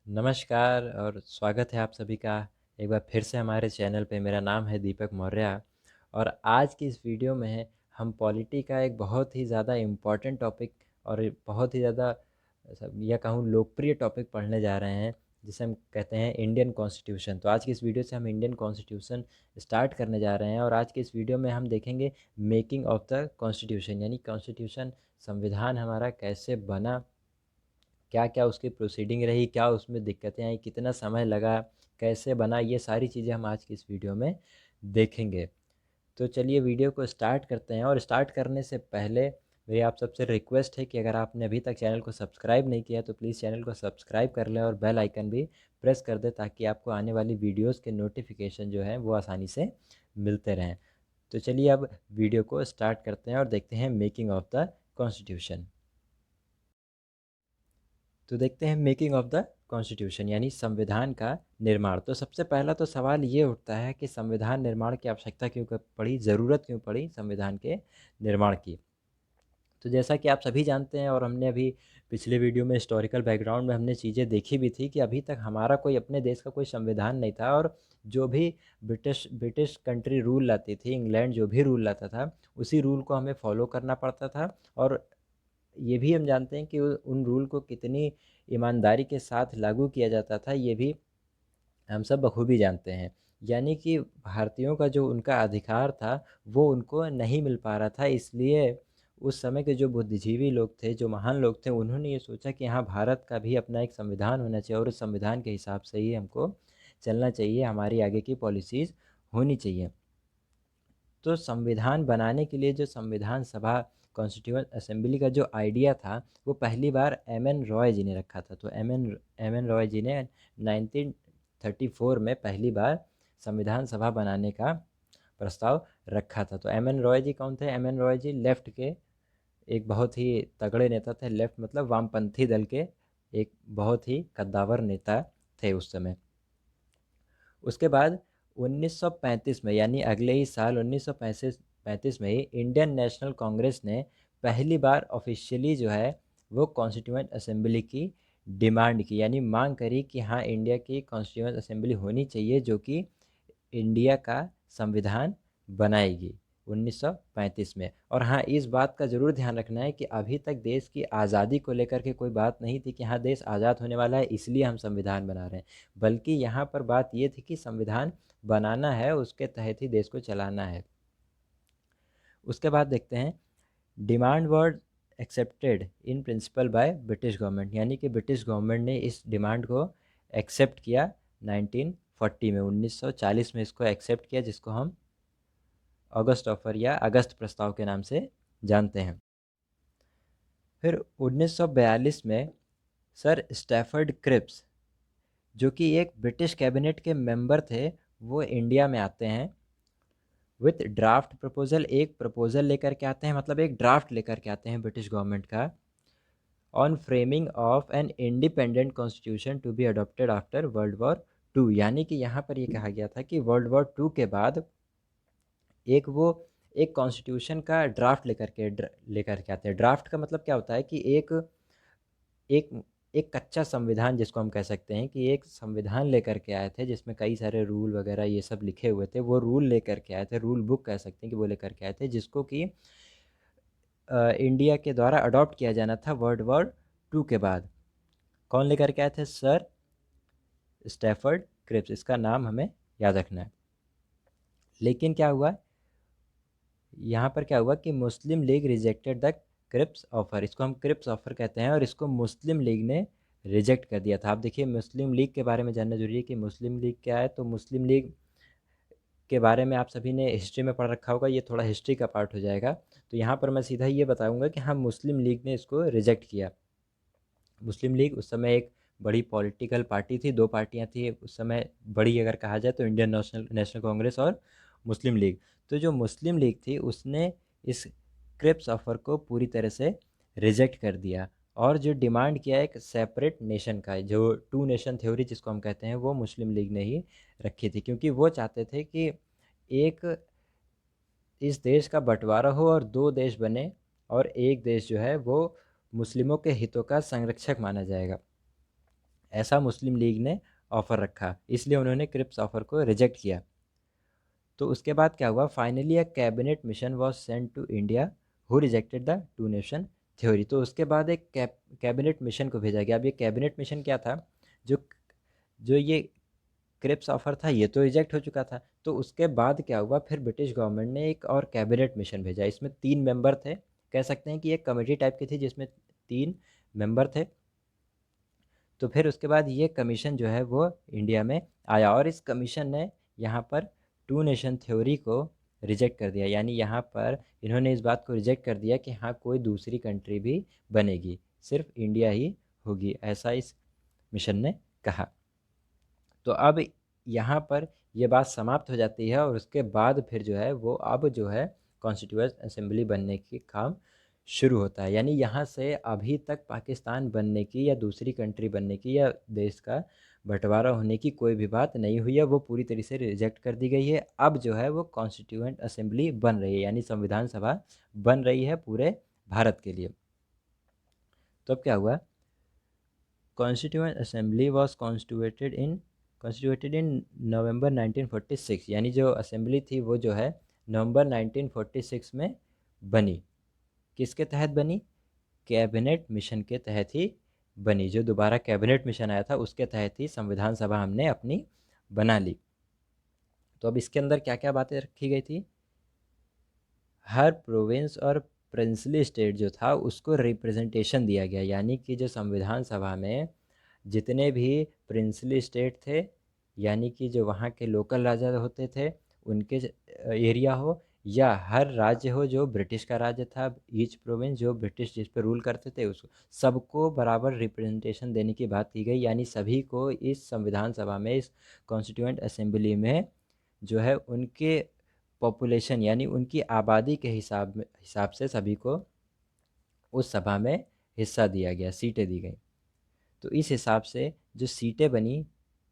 नमस्कार और स्वागत है आप सभी का एक बार फिर से हमारे चैनल पे। मेरा नाम है दीपक मौर्य और आज की इस वीडियो में हम पॉलिटी का एक बहुत ही ज़्यादा इम्पोर्टेंट टॉपिक और बहुत ही ज़्यादा या कहूँ लोकप्रिय टॉपिक पढ़ने जा रहे हैं, जिसे हम कहते हैं इंडियन कॉन्स्टिट्यूशन। तो आज की इस वीडियो से हम इंडियन कॉन्स्टिट्यूशन स्टार्ट करने जा रहे हैं और आज की इस वीडियो में हम देखेंगे मेकिंग ऑफ द कॉन्स्टिट्यूशन, यानी कॉन्स्टिट्यूशन संविधान हमारा कैसे बना, क्या क्या उसकी प्रोसीडिंग रही, क्या उसमें दिक्कतें आई, कितना समय लगा, कैसे बना, ये सारी चीज़ें हम आज की इस वीडियो में देखेंगे। तो चलिए वीडियो को स्टार्ट करते हैं। और स्टार्ट करने से पहले मेरी आप सबसे रिक्वेस्ट है कि अगर आपने अभी तक चैनल को सब्सक्राइब नहीं किया तो प्लीज़ चैनल को सब्सक्राइब कर लें और बेल आइकन भी प्रेस कर दें, ताकि आपको आने वाली वीडियोज़ के नोटिफिकेशन जो है वो आसानी से मिलते रहें। तो चलिए अब वीडियो को स्टार्ट करते हैं और देखते हैं मेकिंग ऑफ द कॉन्स्टिट्यूशन। तो देखते हैं मेकिंग ऑफ द कॉन्स्टिट्यूशन यानी संविधान का निर्माण। तो सबसे पहला तो सवाल ये उठता है कि संविधान निर्माण की आवश्यकता क्यों पड़ी, ज़रूरत क्यों पड़ी संविधान के निर्माण की। तो जैसा कि आप सभी जानते हैं और हमने अभी पिछले वीडियो में हिस्टोरिकल बैकग्राउंड में हमने चीज़ें देखी भी थी कि अभी तक हमारा कोई अपने देश का कोई संविधान नहीं था, और जो भी ब्रिटिश कंट्री रूल लाती थी, इंग्लैंड जो भी रूल लाता था, उसी रूल को हमें फॉलो करना पड़ता था। और ये भी हम जानते हैं कि उन रूल को कितनी ईमानदारी के साथ लागू किया जाता था, ये भी हम सब बखूबी जानते हैं। यानी कि भारतीयों का जो उनका अधिकार था वो उनको नहीं मिल पा रहा था, इसलिए उस समय के जो बुद्धिजीवी लोग थे, जो महान लोग थे, उन्होंने ये सोचा कि हाँ, भारत का भी अपना एक संविधान होना चाहिए और उस संविधान के हिसाब से ही हमको चलना चाहिए, हमारी आगे की पॉलिसीज़ होनी चाहिए। तो संविधान बनाने के लिए जो संविधान सभा, कॉन्स्टिट्यूएंट असेंबली का जो आइडिया था, वो पहली बार एम एन रॉय जी ने रखा था। तो एम एन रॉय जी ने 1934 में पहली बार संविधान सभा बनाने का प्रस्ताव रखा था। तो एम एन रॉय जी कौन थे? एम एन रॉय जी लेफ्ट के एक बहुत ही तगड़े नेता थे। लेफ्ट मतलब वामपंथी दल के एक बहुत ही कद्दावर नेता थे उस समय। उसके बाद 1935 में, यानी अगले ही साल 1935 में ही इंडियन नेशनल कांग्रेस ने पहली ऑफिशियली ऑफिशियली जो है वो कॉन्स्टिट्यूएंट असेंबली की डिमांड की, यानी मांग करी कि हाँ, इंडिया की कॉन्स्टिट्यूएंट असेंबली होनी चाहिए जो कि इंडिया का संविधान बनाएगी 1935 में। और हाँ, इस बात का ज़रूर ध्यान रखना है कि अभी तक देश की आज़ादी को लेकर के कोई बात नहीं थी कि हाँ, देश आज़ाद होने वाला है इसलिए हम संविधान बना रहे हैं, बल्कि यहाँ पर बात ये थी कि संविधान बनाना है, उसके तहत ही देश को चलाना है। उसके बाद देखते हैं demand word accepted in principle by British government, यानी कि ब्रिटिश गवर्नमेंट ने इस डिमांड को एक्सेप्ट किया 1940 में, 1940 में इसको एक्सेप्ट किया, जिसको हम अगस्त ऑफर या अगस्त प्रस्ताव के नाम से जानते हैं। फिर 1942 में सर स्टैफर्ड क्रिप्स, जो कि एक ब्रिटिश कैबिनेट के मेंबर थे, वो इंडिया में आते हैं विथ ड्राफ्ट प्रपोजल। एक प्रपोजल लेकर के आते हैं, मतलब एक ड्राफ्ट लेकर के आते हैं ब्रिटिश गवर्नमेंट का, on framing of an independent constitution to be adopted after world war two. यानी कि यहाँ पर ये कहा गया था कि वर्ल्ड वॉर टू के बाद एक वो एक कॉन्स्टिट्यूशन का ड्राफ्ट लेकर के आते हैं। ड्राफ्ट का मतलब क्या होता है कि एक एक एक कच्चा संविधान, जिसको हम कह सकते हैं कि एक संविधान लेकर के आए थे जिसमें कई सारे रूल वगैरह ये सब लिखे हुए थे। वो रूल लेकर के आए थे, रूल बुक कह सकते हैं कि वो लेकर के आए थे, जिसको कि इंडिया के द्वारा अडॉप्ट किया जाना था वर्ल्ड वॉर टू के बाद। कौन लेकर के आए थे? सर स्टैफर्ड क्रिप्स, इसका नाम हमें याद रखना है। लेकिन क्या हुआ यहाँ पर, क्या हुआ कि Muslim League rejected the Cripps offer. इसको हम क्रिप्स ऑफर कहते हैं और इसको मुस्लिम लीग ने रिजेक्ट कर दिया था। आप देखिए, मुस्लिम लीग के बारे में जानना जरूरी है कि मुस्लिम लीग क्या है। तो मुस्लिम लीग के बारे में आप सभी ने हिस्ट्री में पढ़ रखा होगा, ये थोड़ा हिस्ट्री का पार्ट हो जाएगा। तो यहाँ पर मैं सीधा ये बताऊँगा कि हाँ, मुस्लिम लीग ने इसको रिजेक्ट किया। मुस्लिम लीग उस समय एक बड़ी पॉलिटिकल पार्टी थी, दो पार्टियां थी उस समय बड़ी, अगर कहा जाए तो इंडियन नेशनल नेशनल कांग्रेस और मुस्लिम लीग। तो जो मुस्लिम लीग थी उसने इस क्रिप्स ऑफर को पूरी तरह से रिजेक्ट कर दिया, और जो डिमांड किया एक सेपरेट नेशन का, जो टू नेशन थ्योरी जिसको हम कहते हैं, वो मुस्लिम लीग ने ही रखी थी, क्योंकि वो चाहते थे कि एक इस देश का बंटवारा हो और दो देश बने, और एक देश जो है वो मुस्लिमों के हितों का संरक्षक माना जाएगा। ऐसा मुस्लिम लीग ने ऑफ़र रखा, इसलिए उन्होंने क्रिप्स ऑफ़र को रिजेक्ट किया। तो उसके बाद क्या हुआ, finally a cabinet mission was sent to India who rejected the two nation theory. तो उसके बाद एक कैबिनेट मिशन को भेजा गया। अब ये कैबिनेट मिशन क्या था, जो जो ये क्रिप्स ऑफर था ये तो रिजेक्ट हो चुका था। तो उसके बाद क्या हुआ, फिर ब्रिटिश गवर्नमेंट ने एक और कैबिनेट मिशन भेजा। इसमें 3 मेंबर थे, कह सकते हैं कि एक कमेटी टाइप की थी जिसमें 3 मेंबर थे। तो फिर उसके बाद ये कमीशन जो है वो इंडिया में आया, और इस कमीशन ने यहाँ पर टू नेशन थ्योरी को रिजेक्ट कर दिया। यानी यहाँ पर इन्होंने इस बात को रिजेक्ट कर दिया कि हाँ कोई दूसरी कंट्री भी बनेगी, सिर्फ इंडिया ही होगी, ऐसा इस मिशन ने कहा। तो अब यहाँ पर ये बात समाप्त हो जाती है, और उसके बाद फिर जो है वो अब जो है कॉन्स्टिट्यूएंट असेंबली बनने की काम शुरू होता है। यानी यहाँ से अभी तक पाकिस्तान बनने की या दूसरी कंट्री बनने की या देश का बंटवारा होने की कोई भी बात नहीं हुई है, वो पूरी तरीके से रिजेक्ट कर दी गई है। अब जो है वो कॉन्स्टिट्यूएंट असेंबली बन रही है, यानी संविधान सभा बन रही है पूरे भारत के लिए। तो अब क्या हुआ, constituent assembly was constituted in November 1946। यानी जो असेंबली थी वो जो है नवंबर 1946 में बनी। किसके तहत बनी, कैबिनेट मिशन के तहत ही बनी। जो दोबारा कैबिनेट मिशन आया था उसके तहत ही संविधान सभा हमने अपनी बना ली। तो अब इसके अंदर क्या क्या बातें रखी गई थी, हर प्रोविंस और प्रिंसली स्टेट जो था उसको रिप्रेजेंटेशन दिया गया। यानी कि जो संविधान सभा में जितने भी प्रिंसली स्टेट थे, यानी कि जो वहाँ के लोकल राजा होते थे उनके एरिया हो, या हर राज्य हो जो ब्रिटिश का राज्य था, ईच प्रोविंस जो ब्रिटिश जिस पे रूल करते थे उसको, सबको बराबर रिप्रेजेंटेशन देने की बात की गई। यानी सभी को इस संविधान सभा में, इस कॉन्स्टिट्यूएंट असेंबली में जो है उनके पॉपुलेशन यानी उनकी आबादी के हिसाब से सभी को उस सभा में हिस्सा दिया गया, सीटें दी गई। तो इस हिसाब से जो सीटें बनी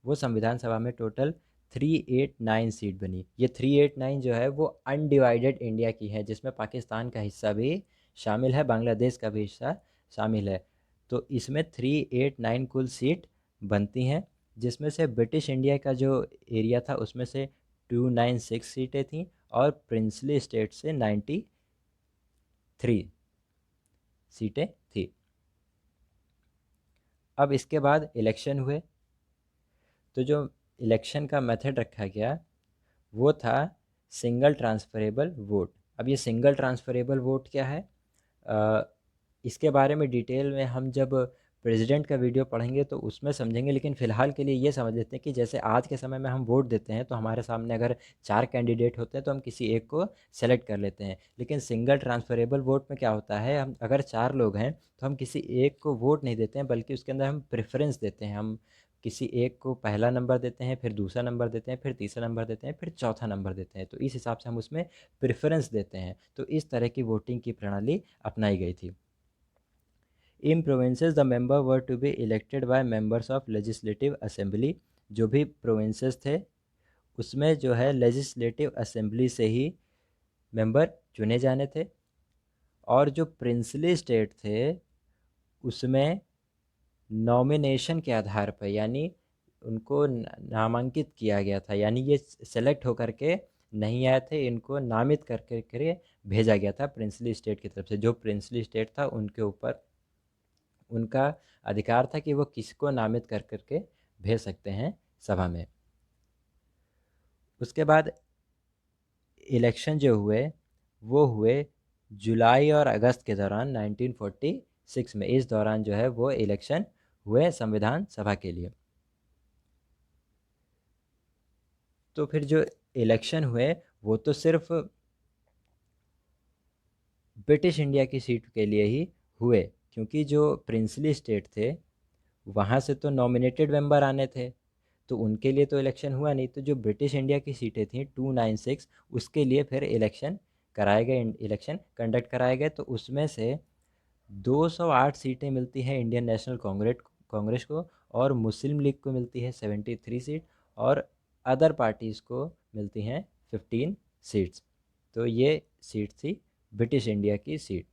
वो संविधान सभा में टोटल 389 सीट बनी। ये 389 जो है वो अनडिवाइडेड इंडिया की है, जिसमें पाकिस्तान का हिस्सा भी शामिल है, बांग्लादेश का भी हिस्सा शामिल है। तो इसमें 389 कुल सीट बनती हैं, जिसमें से ब्रिटिश इंडिया का जो एरिया था उसमें से 296 सीटें थीं, और प्रिंसली स्टेट से 93 सीटें थी। अब इसके बाद इलेक्शन हुए। तो जो इलेक्शन का मेथड रखा गया वो था सिंगल ट्रांसफरेबल वोट। अब ये सिंगल ट्रांसफरेबल वोट क्या है, अ, इसके बारे में डिटेल में हम जब प्रेसिडेंट का वीडियो पढ़ेंगे तो उसमें समझेंगे, लेकिन फ़िलहाल के लिए ये समझ लेते हैं कि जैसे आज के समय में हम वोट देते हैं तो हमारे सामने अगर 4 कैंडिडेट होते हैं तो हम किसी एक को सेलेक्ट कर लेते हैं। लेकिन सिंगल ट्रांसफरेबल वोट में क्या होता है, हम अगर 4 लोग हैं तो हम किसी एक को वोट नहीं देते हैं, बल्कि उसके अंदर हम प्रेफरेंस देते हैं। हम किसी एक को पहला नंबर देते हैं, फिर दूसरा नंबर देते हैं, फिर तीसरा नंबर देते हैं, फिर चौथा नंबर देते हैं। तो इस हिसाब से हम उसमें प्रेफरेंस देते हैं। तो इस तरह की वोटिंग की प्रणाली अपनाई गई थी। In provinces the member were to be elected by members of legislative assembly. जो भी प्रोविंसेस थे उसमें जो है लेजिस्लेटिव असेंबली से ही मेंबर चुने जाने थे। और जो प्रिंसली स्टेट थे उसमें नॉमिनेशन के आधार पर, यानी उनको नामांकित किया गया था। यानी ये सेलेक्ट होकर के नहीं आए थे, इनको नामित कर करके भेजा गया था प्रिंसली स्टेट की तरफ से। जो प्रिंसली स्टेट था उनके ऊपर उनका अधिकार था कि वो किसको नामित कर करके भेज सकते हैं सभा में। उसके बाद इलेक्शन जो हुए वो हुए जुलाई और अगस्त के दौरान 1946 में। इस दौरान जो है वो इलेक्शन हुए संविधान सभा के लिए। तो फिर जो इलेक्शन हुए वो तो सिर्फ ब्रिटिश इंडिया की सीट के लिए ही हुए, क्योंकि जो प्रिंसली स्टेट थे वहाँ से तो नॉमिनेटेड मेंबर आने थे, तो उनके लिए तो इलेक्शन हुआ नहीं। तो जो ब्रिटिश इंडिया की सीटें थीं 296, उसके लिए फिर इलेक्शन कराए गए, इलेक्शन कंडक्ट कराए गए। तो उसमें से 208 सीटें मिलती हैं इंडियन नेशनल कांग्रेस को, और मुस्लिम लीग को मिलती है 73 सीट, और अदर पार्टीज़ को मिलती हैं 15 सीट्स। तो ये सीट थी ब्रिटिश इंडिया की सीट,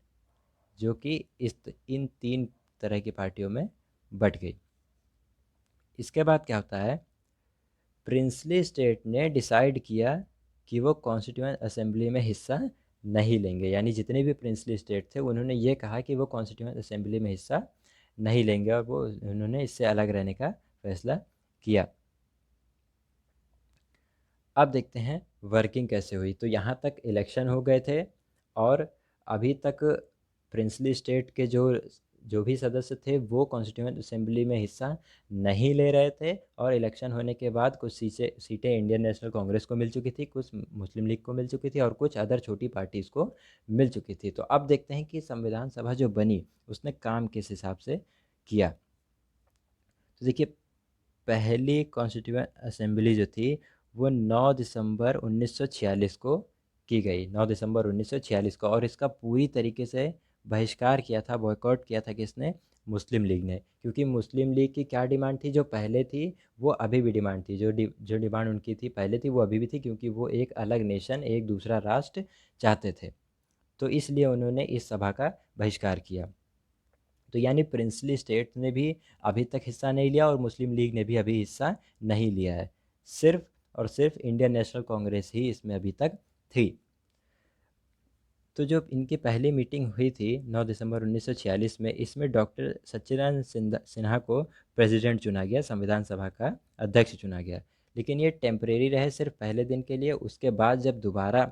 जो कि इन 3 तरह की पार्टियों में बट गई। इसके बाद क्या होता है, प्रिंसली स्टेट ने डिसाइड किया कि वो कॉन्स्टिट्यूएंट असेंबली में हिस्सा नहीं लेंगे, यानी जितने भी प्रिंसली स्टेट थे उन्होंने ये कहा कि वो कॉन्स्टिट्यूएंट असेंबली में हिस्सा नहीं लेंगे और वो उन्होंने इससे अलग रहने का फैसला किया। अब देखते हैं वर्किंग कैसे हुई। तो यहाँ तक इलेक्शन हो गए थे और अभी तक प्रिंसली स्टेट के जो जो भी सदस्य थे वो कॉन्स्टिट्यूएंट असेंबली में हिस्सा नहीं ले रहे थे, और इलेक्शन होने के बाद कुछ सीटें इंडियन नेशनल कांग्रेस को मिल चुकी थी, कुछ मुस्लिम लीग को मिल चुकी थी और कुछ अदर छोटी पार्टीज़ को मिल चुकी थी। तो अब देखते हैं कि संविधान सभा जो बनी उसने काम किस हिसाब से किया। तो देखिए, पहली कॉन्स्टिट्यूएंट असेंबली जो थी वो 9 दिसंबर 1946 को की गई, 9 दिसंबर 1946 को, और इसका पूरी तरीके से बहिष्कार किया था, बॉयकॉट किया था किसने, मुस्लिम लीग ने। क्योंकि मुस्लिम लीग की क्या डिमांड थी, जो पहले थी वो अभी भी डिमांड थी, जो डिमांड उनकी थी पहले थी वो अभी भी थी, क्योंकि वो एक अलग नेशन, एक दूसरा राष्ट्र चाहते थे। तो इसलिए उन्होंने इस सभा का बहिष्कार किया। तो यानी प्रिंसली स्टेट ने भी अभी तक हिस्सा नहीं लिया और मुस्लिम लीग ने भी अभी हिस्सा नहीं लिया है, सिर्फ और सिर्फ इंडियन नेशनल कांग्रेस ही इसमें अभी तक थी। तो जो इनकी पहली मीटिंग हुई थी 9 दिसंबर 1946 में, इसमें डॉक्टर सच्चिदानंद सिन्हा को प्रेसिडेंट चुना गया, संविधान सभा का अध्यक्ष चुना गया। लेकिन ये टेम्परेरी रहे, सिर्फ पहले दिन के लिए। उसके बाद जब दोबारा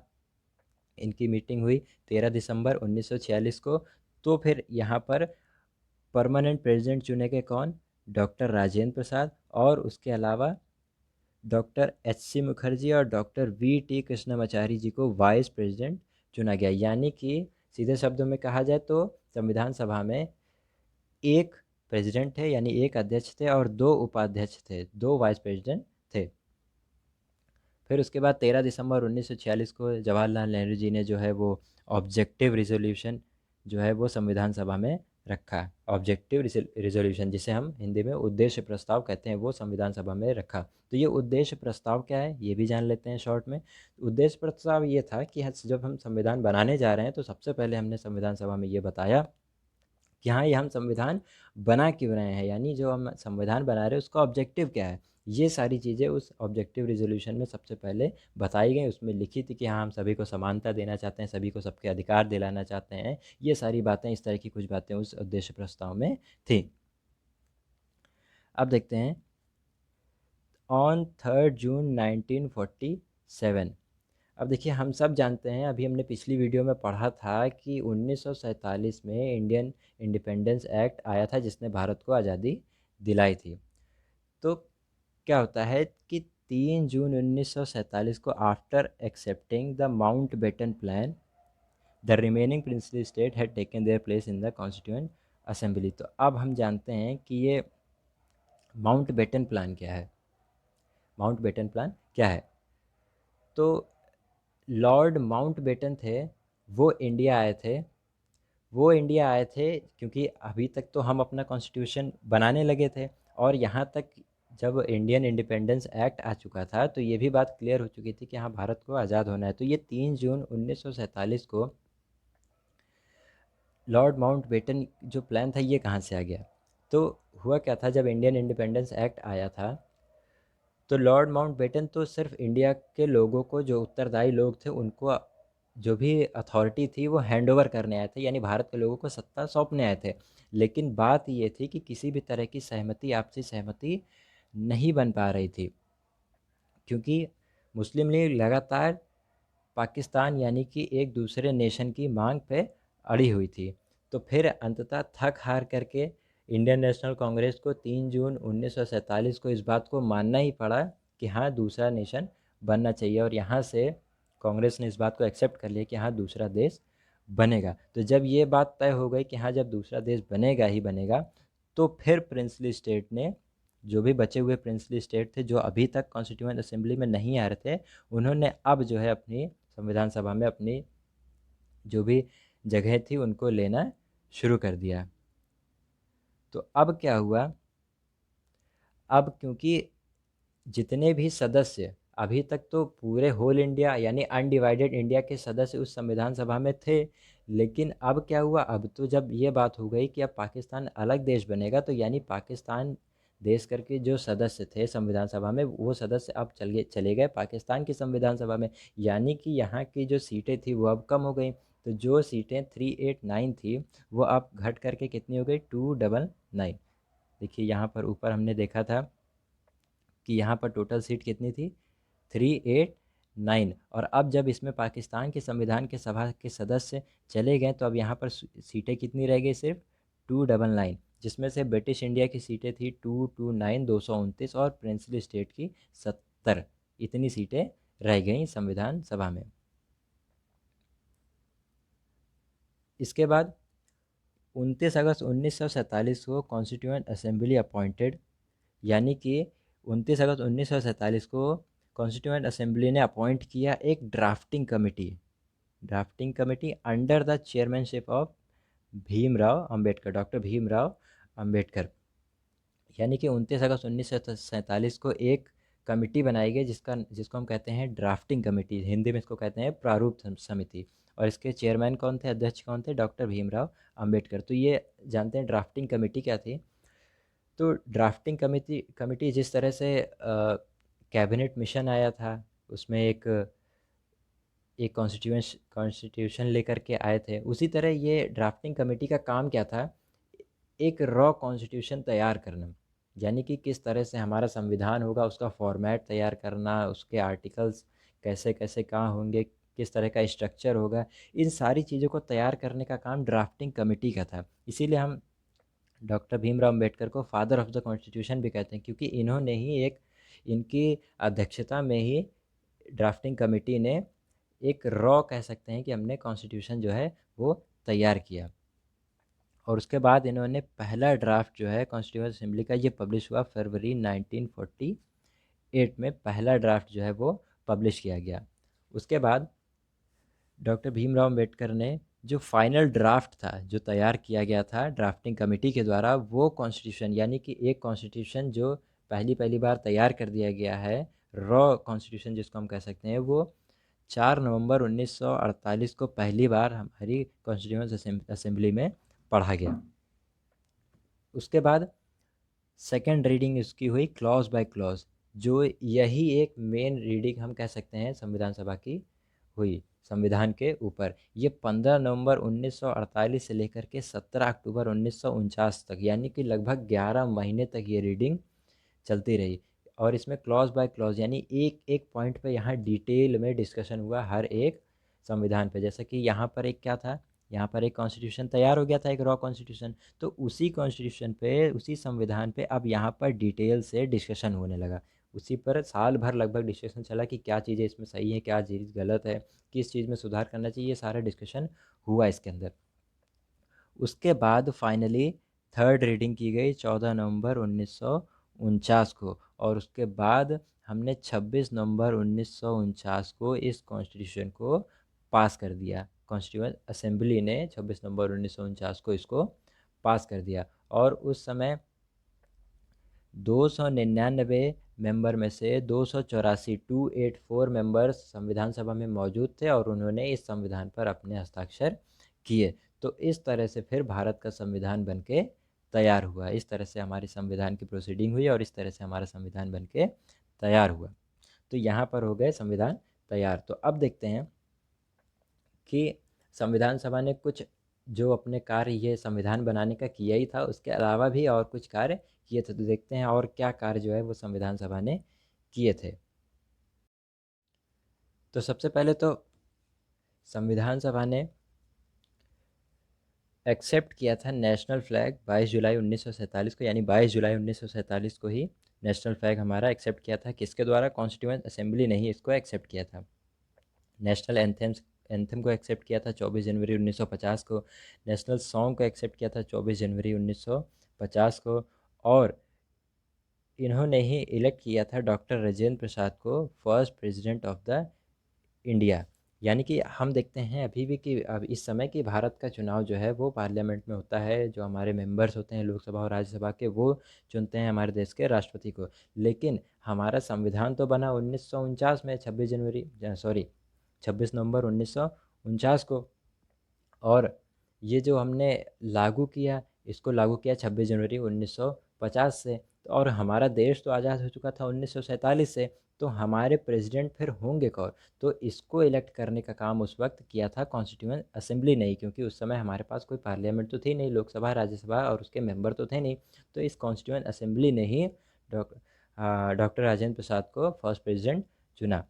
इनकी मीटिंग हुई 13 दिसंबर 1946 को, तो फिर यहाँ पर परमानेंट प्रेसिडेंट चुने गए कौन, डॉक्टर राजेंद्र प्रसाद, और उसके अलावा डॉक्टर एच.सी. मुखर्जी और डॉक्टर वी.टी. कृष्णमाचारी जी को वाइस प्रेसिडेंट चुना गया। यानी कि सीधे शब्दों में कहा जाए तो संविधान सभा में एक प्रेसिडेंट है, यानी एक अध्यक्ष थे, और दो उपाध्यक्ष थे, दो वाइस प्रेसिडेंट थे। फिर उसके बाद 13 दिसंबर 1946 को जवाहरलाल नेहरू जी ने जो है वो ऑब्जेक्टिव रिजोल्यूशन जो है वो संविधान सभा में रखा। ऑब्जेक्टिव रिजोल्यूशन, जिसे हम हिंदी में उद्देश्य प्रस्ताव कहते हैं, वो संविधान सभा में रखा। तो ये उद्देश्य प्रस्ताव क्या है ये भी जान लेते हैं शॉर्ट में। उद्देश्य प्रस्ताव ये था कि जब हम संविधान बनाने जा रहे हैं तो सबसे पहले हमने संविधान सभा में ये बताया कि हाँ, ये हम संविधान बना क्यों रहे हैं, यानी जो हम संविधान बना रहे हैं उसका ऑब्जेक्टिव क्या है। ये सारी चीज़ें उस ऑब्जेक्टिव रिजोल्यूशन में सबसे पहले बताई गई। उसमें लिखी थी कि हाँ, हम सभी को समानता देना चाहते हैं, सभी को सबके अधिकार दिलाना चाहते हैं। ये सारी बातें, इस तरह की कुछ बातें उस उद्देश्य प्रस्ताव में थी। अब देखते हैं, ऑन 3 जून 1947। अब देखिए, हम सब जानते हैं, अभी हमने पिछली वीडियो में पढ़ा था कि 1947 में इंडियन इंडिपेंडेंस एक्ट आया था जिसने भारत को आज़ादी दिलाई थी। तो क्या होता है कि 3 जून 1947 को, after accepting the Mountbatten plan, the remaining princely state had taken their place in the constituent assembly. तो अब हम जानते हैं कि ये माउंटबेटन प्लान क्या है। माउंटबेटन प्लान क्या है? तो लॉर्ड माउंटबेटन थे, वो इंडिया आए थे। वो इंडिया आए थे क्योंकि अभी तक तो हम अपना कॉन्स्टिट्यूशन बनाने लगे थे, और यहाँ तक जब इंडियन इंडिपेंडेंस एक्ट आ चुका था तो ये भी बात क्लियर हो चुकी थी कि हाँ, भारत को आज़ाद होना है। तो ये 3 जून 1947 को लॉर्ड माउंटबेटन जो प्लान था ये कहाँ से आ गया? तो हुआ क्या था, जब इंडियन इंडिपेंडेंस एक्ट आया था तो लॉर्ड माउंटबेटन तो सिर्फ इंडिया के लोगों को, जो उत्तरदायी लोग थे उनको जो भी अथॉरिटी थी वो हैंड ओवर करने आए थे, यानी भारत के लोगों को सत्ता सौंपने आए थे। लेकिन बात ये थी कि किसी भी तरह की सहमति, आपसी सहमति नहीं बन पा रही थी, क्योंकि मुस्लिम लीग लगातार पाकिस्तान यानी कि एक दूसरे नेशन की मांग पे अड़ी हुई थी। तो फिर अंततः थक हार करके इंडियन नेशनल कांग्रेस को 3 जून 1947 को इस बात को मानना ही पड़ा कि हाँ, दूसरा नेशन बनना चाहिए, और यहाँ से कांग्रेस ने इस बात को एक्सेप्ट कर लिया कि हाँ, दूसरा देश बनेगा। तो जब ये बात तय हो गई कि हाँ, जब दूसरा देश बनेगा ही बनेगा, तो फिर प्रिंसली स्टेट ने, जो भी बचे हुए प्रिंसली स्टेट थे जो अभी तक कॉन्स्टिट्यूएंट असेंबली में नहीं आ रहे थे, उन्होंने अब जो है अपनी संविधान सभा में अपनी जो भी जगह थी उनको लेना शुरू कर दिया। तो अब क्या हुआ, अब क्योंकि जितने भी सदस्य अभी तक तो पूरे होल इंडिया यानी अनडिवाइडेड इंडिया के सदस्य उस संविधान सभा में थे, लेकिन अब क्या हुआ, अब तो जब ये बात हो गई कि अब पाकिस्तान अलग देश बनेगा, तो यानी पाकिस्तान देश कर के जो सदस्य थे संविधान सभा में, वो सदस्य अब चले गए पाकिस्तान की संविधान सभा में, यानी कि यहाँ की जो सीटें थी वो अब कम हो गई। तो जो सीटें 389 थी वो अब घट करके कितनी हो गई, 299। देखिए यहाँ पर ऊपर हमने देखा था कि यहाँ पर टोटल सीट कितनी थी, 389। और अब जब इसमें पाकिस्तान के संविधान के सभा के सदस्य चले गए तो अब यहाँ पर सीटें कितनी रह गई, सिर्फ 299, जिसमें से ब्रिटिश इंडिया की सीटें थी 229, 229, और प्रिंसली स्टेट की 70। इतनी सीटें रह गई संविधान सभा में। इसके बाद 29 अगस्त 1947 को कॉन्स्टिट्यूएंट असेंबली अपॉइंटेड, यानी कि 29 अगस्त 1947 को कॉन्स्टिट्यूएंट असेंबली ने अपॉइंट किया एक drafting committee under the chairmanship of Bhimrao Ambedkar, doctor Bhimrao Ambedkar. यानी कि 29 अगस्त 1947 को एक कमेटी बनाई गई जिसको हम कहते हैं ड्राफ्टिंग कमेटी, हिंदी में इसको कहते हैं प्रारूप समिति। और इसके चेयरमैन कौन थे, अध्यक्ष कौन थे, डॉक्टर भीमराव अंबेडकर। तो ये जानते हैं ड्राफ्टिंग कमेटी क्या थी। तो ड्राफ्टिंग कमेटी जिस तरह से कैबिनेट मिशन आया था, उसमें एक कॉन्स्टिट्यूशन लेकर के आए थे, उसी तरह ये ड्राफ्टिंग कमेटी का काम क्या था, एक रॉ कॉन्स्टिट्यूशन तैयार करना। यानी कि किस तरह से हमारा संविधान होगा, उसका फॉर्मेट तैयार करना, उसके आर्टिकल्स कैसे कैसे कहाँ होंगे, किस तरह का स्ट्रक्चर होगा, इन सारी चीज़ों को तैयार करने का काम ड्राफ्टिंग कमेटी का था। इसीलिए हम डॉक्टर भीमराव अंबेडकर को फादर ऑफ द कॉन्स्टिट्यूशन भी कहते हैं, क्योंकि इन्होंने ही इनकी अध्यक्षता में ही ड्राफ्टिंग कमेटी ने एक रॉ कह सकते हैं कि हमने कॉन्स्टिट्यूशन जो है वो तैयार किया। और उसके बाद इन्होंने पहला ड्राफ्ट जो है कॉन्स्टिट्यूशन असेंबली का, ये पब्लिश हुआ फरवरी 1948 में, पहला ड्राफ्ट जो है वो पब्लिश किया गया। उसके बाद डॉक्टर भीमराव अंबेडकर ने जो फाइनल ड्राफ्ट था, जो तैयार किया गया था ड्राफ्टिंग कमेटी के द्वारा, वो कॉन्स्टिट्यूशन, यानी कि एक कॉन्स्टिट्यूशन जो पहली पहली बार तैयार कर दिया गया है, रॉ कॉन्स्टिट्यूशन जिसको हम कह सकते हैं, वो 4 नवंबर 1948 को पहली बार हमारी कॉन्स्टिट्यूशन असेंबली में पढ़ा गया। उसके बाद सेकेंड रीडिंग इसकी हुई क्लॉज बाय क्लॉज, जो यही एक मेन रीडिंग हम कह सकते हैं संविधान सभा की हुई संविधान के ऊपर। ये 15 नवंबर 1948 से लेकर के 17 अक्टूबर 1949 तक, यानी कि लगभग 11 महीने तक ये रीडिंग चलती रही। और इसमें क्लॉज बाय क्लॉज, यानी एक एक पॉइंट पे यहाँ डिटेल में डिस्कशन हुआ हर एक संविधान पे। जैसे कि यहाँ पर एक क्या था, यहाँ पर एक कॉन्स्टिट्यूशन तैयार हो गया था, एक रॉ कॉन्स्टिट्यूशन, तो उसी कॉन्स्टिट्यूशन पे, उसी संविधान पे अब यहाँ पर डिटेल से डिस्कशन होने लगा। उसी पर साल भर लगभग डिस्कशन चला कि क्या चीज़ें इसमें सही है, क्या चीज़ गलत है, किस चीज़ में सुधार करना चाहिए, ये सारा डिस्कशन हुआ इसके अंदर। उसके बाद फाइनली थर्ड रीडिंग की गई 14 नवंबर 1949 को, और उसके बाद हमने 26 नवंबर 1949 को इस कॉन्स्टिट्यूशन को पास कर दिया। कॉन्स्टिट्यूएंट असेंबली ने 26 नवंबर 1949 को इसको पास कर दिया। और उस समय 299 मेंबर में से 284 मेंबर्स संविधान सभा में मौजूद थे, और उन्होंने इस संविधान पर अपने हस्ताक्षर किए। तो इस तरह से फिर भारत का संविधान बनके तैयार हुआ। इस तरह से हमारी संविधान की प्रोसीडिंग हुई और इस तरह से हमारा संविधान बनके तैयार हुआ। तो यहाँ पर हो गए संविधान तैयार। तो अब देखते हैं कि संविधान सभा ने कुछ जो अपने कार्य ये संविधान बनाने का किया ही था, उसके अलावा भी और कुछ कार्य किए थे। तो देखते हैं और क्या कार्य जो है वो संविधान सभा ने किए थे। तो सबसे पहले तो संविधान सभा ने एक्सेप्ट किया था नेशनल फ्लैग 22 जुलाई 1947 को, यानी 22 जुलाई 1947 को ही नेशनल फ्लैग हमारा एक्सेप्ट किया था। किसके द्वारा, कॉन्स्टिट्यूएंट असेंबली ने ही इसको एक्सेप्ट किया था। नेशनल एंथम को एक्सेप्ट किया था 24 जनवरी 1950 को। नेशनल सॉन्ग को एक्सेप्ट किया था 24 जनवरी 1950 को। और इन्होंने ही इलेक्ट किया था डॉक्टर राजेंद्र प्रसाद को first president of the India. यानी कि हम देखते हैं अभी भी कि अब इस समय की भारत का चुनाव जो है वो पार्लियामेंट में होता है। जो हमारे मेंबर्स होते हैं लोकसभा और राज्यसभा के, वो चुनते हैं हमारे देश के राष्ट्रपति को। लेकिन हमारा संविधान तो बना 1949 में, 26 नवंबर 1949 को। और ये जो हमने लागू किया, इसको लागू किया 26 जनवरी 1950 से। और हमारा देश तो आज़ाद हो चुका था 1947 से, तो हमारे प्रेसिडेंट फिर होंगे कौन? तो इसको इलेक्ट करने का काम उस वक्त किया था कॉन्स्टिट्यूएंट असेंबली ने, क्योंकि उस समय हमारे पास कोई पार्लियामेंट तो थी नहीं, लोकसभा राज्यसभा और उसके मेंबर तो थे नहीं। तो इस कॉन्स्टिट्यूएंट असेंबली ने ही डॉक्टर राजेंद्र प्रसाद को फर्स्ट प्रेसिडेंट चुना।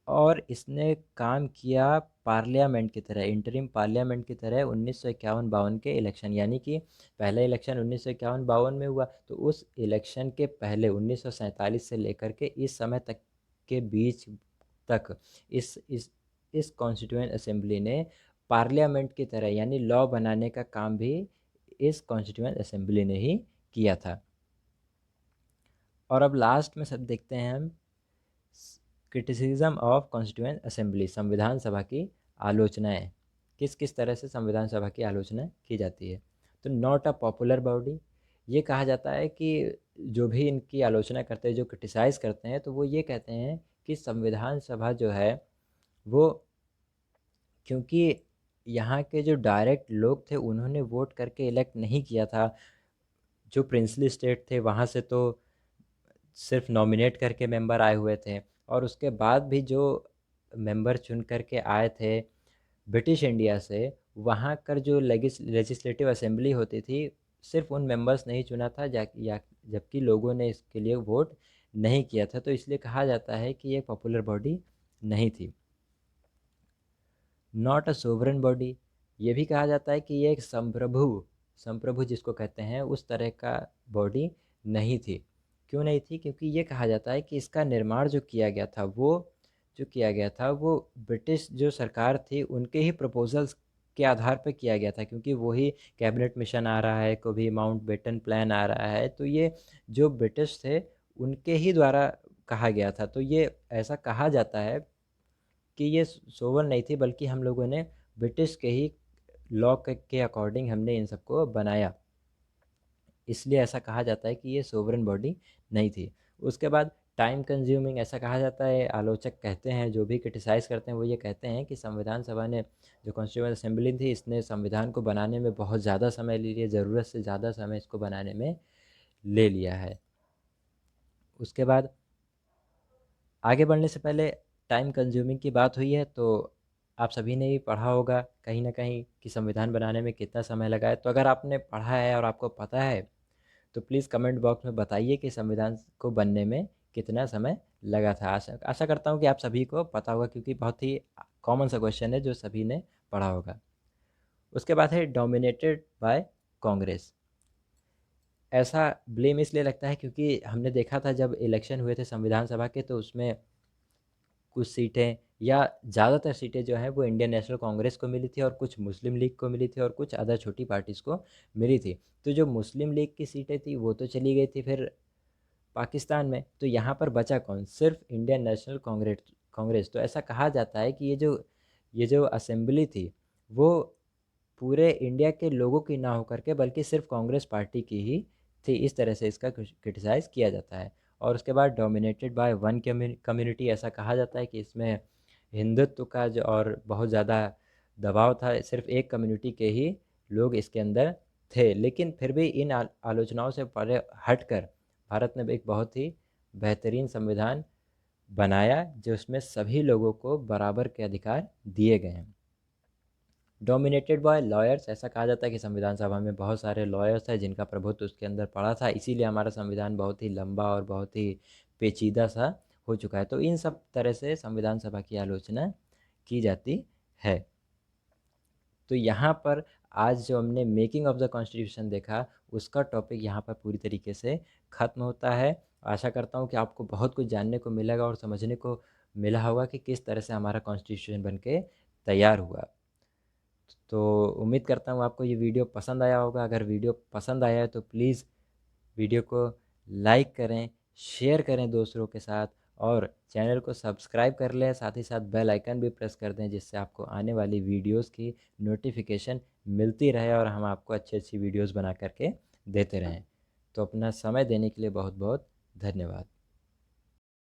और इसने काम किया पार्लियामेंट की तरह, इंटरिम पार्लियामेंट की तरह 1951-52 के इलेक्शन, यानी कि पहला इलेक्शन 1951-52 में हुआ, तो उस इलेक्शन के पहले 1947 से लेकर के इस समय तक के बीच तक इस कॉन्स्टिट्यूएंट असेंबली ने पार्लियामेंट की तरह यानी लॉ बनाने का काम भी इस कॉन्स्टिट्यूएंट असेंबली ने ही किया था। और अब लास्ट में सब देखते हैं हम क्रिटिसिज्म ऑफ कॉन्स्टिट्यूएंट असेंबली, संविधान सभा की आलोचनाएं। किस किस तरह से संविधान सभा की आलोचना की जाती है। तो नॉट अ पॉपुलर बॉडी, ये कहा जाता है कि जो भी इनकी आलोचना करते हैं, जो क्रिटिसाइज़ करते हैं, तो वो ये कहते हैं कि संविधान सभा जो है वो, क्योंकि यहाँ के जो डायरेक्ट लोग थे उन्होंने वोट करके इलेक्ट नहीं किया था, जो प्रिंसली स्टेट थे वहाँ से तो सिर्फ नॉमिनेट करके मेंबर आए हुए थे, और उसके बाद भी जो मेंबर चुन करके आए थे ब्रिटिश इंडिया से, वहाँ कर जो लेजिस्लेटिव असेंबली होती थी, सिर्फ उन मेंबर्स ने ही चुना था जबकि लोगों ने इसके लिए वोट नहीं किया था। तो इसलिए कहा जाता है कि ये पॉपुलर बॉडी नहीं थी। नॉट अ सोवरेन बॉडी, ये भी कहा जाता है कि ये एक संप्रभु जिसको कहते हैं उस तरह का बॉडी नहीं थी। क्यों नहीं थी? क्योंकि ये कहा जाता है कि इसका निर्माण जो किया गया था वो ब्रिटिश जो सरकार थी उनके ही प्रपोजल्स के आधार पर किया गया था, क्योंकि वही कैबिनेट मिशन आ रहा है, कभी माउंटबेटन प्लान आ रहा है, तो ये जो ब्रिटिश थे उनके ही द्वारा कहा गया था। तो ये ऐसा कहा जाता है कि ये सोवर नहीं थी, बल्कि हम लोगों ने ब्रिटिश के ही लॉ के अकॉर्डिंग हमने इन सबको बनाया, इसलिए ऐसा कहा जाता है कि ये सोवरेन बॉडी नहीं थी। उसके बाद टाइम कंज्यूमिंग, ऐसा कहा जाता है, आलोचक कहते हैं, जो भी क्रिटिसाइज़ करते हैं वो ये कहते हैं कि संविधान सभा ने, जो कॉन्स्टिट्यूएंट असेंबली थी, इसने संविधान को बनाने में बहुत ज़्यादा समय ले लिया, ज़रूरत से ज़्यादा समय इसको बनाने में ले लिया है। उसके बाद आगे बढ़ने से पहले टाइम कंज्यूमिंग की बात हुई है, तो आप सभी ने भी पढ़ा होगा कहीं ना कहीं कि संविधान बनाने में कितना समय लगा है। तो अगर आपने पढ़ा है और आपको पता है तो प्लीज़ कमेंट बॉक्स में बताइए कि संविधान को बनने में कितना समय लगा था। आशा आशा करता हूँ कि आप सभी को पता होगा, क्योंकि बहुत ही कॉमन सा क्वेश्चन है जो सभी ने पढ़ा होगा। उसके बाद है डोमिनेटेड बाय कांग्रेस। ऐसा ब्लेम इसलिए लगता है क्योंकि हमने देखा था जब इलेक्शन हुए थे संविधान सभा के, तो उसमें कुछ सीटें या ज़्यादातर सीटें जो हैं वो इंडियन नेशनल कांग्रेस को मिली थी, और कुछ मुस्लिम लीग को मिली थी, और कुछ अदर छोटी पार्टीज़ को मिली थी। तो जो मुस्लिम लीग की सीटें थी वो तो चली गई थी फिर पाकिस्तान में, तो यहाँ पर बचा कौन? सिर्फ इंडियन नेशनल कांग्रेस। तो ऐसा कहा जाता है कि ये जो असेंबली थी वो पूरे इंडिया के लोगों की ना होकर के बल्कि सिर्फ कांग्रेस पार्टी की ही थी, इस तरह से इसका क्रिटिसाइज़ किया जाता है। और उसके बाद डोमिनेटेड बाय वन कम्युनिटी, ऐसा कहा जाता है कि इसमें हिंदुत्व का जो और बहुत ज़्यादा दबाव था, सिर्फ एक कम्युनिटी के ही लोग इसके अंदर थे। लेकिन फिर भी इन आलोचनाओं से परे हटकर भारत ने एक बहुत ही बेहतरीन संविधान बनाया जिसमें सभी लोगों को बराबर के अधिकार दिए गए हैं। डोमिनेटेड बाय लॉयर्स, ऐसा कहा जाता है कि संविधान सभा में बहुत सारे लॉयर्स हैं जिनका प्रभुत्व उसके अंदर पड़ा था, इसीलिए हमारा संविधान बहुत ही लंबा और बहुत ही पेचीदा सा हो चुका है। तो इन सब तरह से संविधान सभा की आलोचना की जाती है। तो यहाँ पर आज जो हमने मेकिंग ऑफ द कॉन्स्टिट्यूशन देखा, उसका टॉपिक यहाँ पर पूरी तरीके से ख़त्म होता है। आशा करता हूँ कि आपको बहुत कुछ जानने को मिलेगा और समझने को मिला होगा कि किस तरह से हमारा कॉन्स्टिट्यूशन बन के तैयार हुआ। तो उम्मीद करता हूँ आपको ये वीडियो पसंद आया होगा। अगर वीडियो पसंद आया है तो प्लीज़ वीडियो को लाइक करें, शेयर करें दूसरों के साथ, और चैनल को सब्सक्राइब कर लें, साथ ही साथ बेल आइकन भी प्रेस कर दें जिससे आपको आने वाली वीडियोस की नोटिफिकेशन मिलती रहे और हम आपको अच्छी अच्छी वीडियोस बना करके देते रहें। तो अपना समय देने के लिए बहुत बहुत धन्यवाद।